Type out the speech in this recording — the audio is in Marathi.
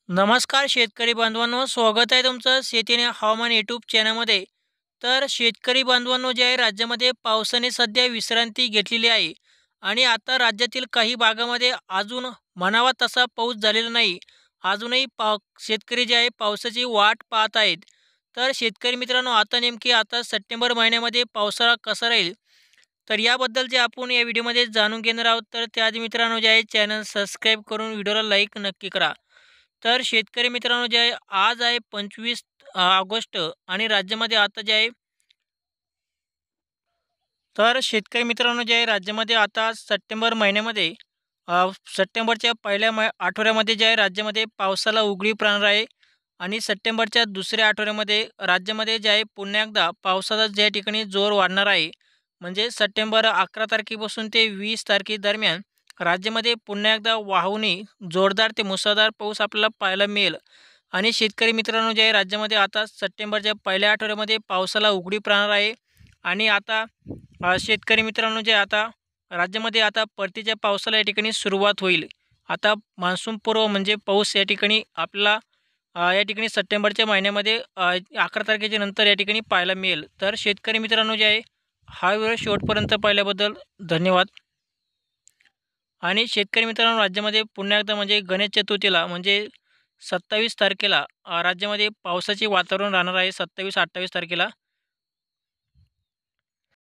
नमस्कार शेतकरी बांधवांनो, स्वागत आहे तुमचं शेतीने हवामान यूट्यूब चॅनलमध्ये. तर शेतकरी बांधवांनो, जे आहे राज्यामध्ये पावसाने सध्या विश्रांती घेतलेली आहे आणि आता राज्यातील काही भागामध्ये अजून म्हणावा तसा पाऊस झालेला नाही. अजूनही शेतकरी जे आहे पावसाची वाट पाहत आहेत. तर शेतकरी मित्रांनो, आता नेमकी आता सप्टेंबर महिन्यामध्ये पावसाळा कसा राहील, तर याबद्दल जे आपण या व्हिडिओमध्ये जाणून घेणार आहोत. तर त्याआधी मित्रांनो, जे आहे चॅनल सबस्क्राईब करून व्हिडिओला लाईक नक्की करा. तर शेतकरी मित्रांनो, जे आहे आज आहे 25 ऑगस्ट आणि राज्यामध्ये आता जे आहे, तर शेतकरी मित्रांनो, जे आहे राज्यामध्ये आता सप्टेंबर महिन्यामध्ये सप्टेंबरच्या पहिल्या आठवड्यामध्ये जे आहे राज्यामध्ये पावसाला उघडीप राहणार आहे आणि सप्टेंबरच्या दुसऱ्या आठवड्यामध्ये राज्यामध्ये जे आहे पुन्हा एकदा पावसाचा ज्या ठिकाणी जोर वाढणार आहे. म्हणजे सप्टेंबर 11 तारखेपासून ते 20 तारखेदरम्यान राज्यामध्ये पुन्हा एकदा वाहूनी जोरदार ते मुसळधार पाऊस आपल्याला पाहायला मिळेल. आणि शेतकरी मित्रांनो, जे आहे राज्यामध्ये आता सप्टेंबरच्या पहिल्या आठवड्यामध्ये पावसाला उघडीप राहणार आहे. आणि आता शेतकरी मित्रांनो, जे आता राज्यामध्ये आता परतीच्या पावसाला या ठिकाणी सुरुवात होईल. आता मान्सूनपूर्व म्हणजे पाऊस या ठिकाणी आपल्याला या ठिकाणी सप्टेंबरच्या महिन्यामध्ये 11 तारखेच्या नंतर या ठिकाणी पाहायला मिळेल. तर शेतकरी मित्रांनो, जे आहे हा व्हिडिओ शेवटपर्यंत पाहिल्याबद्दल धन्यवाद. आणि शेतकरी मित्रांनो, राज्यामध्ये पुन्हा एकदा म्हणजे गणेश चतुर्थीला म्हणजे 27 तारखेला राज्यामध्ये पावसाचे वातावरण राहणार आहे. 27-28 तारखेला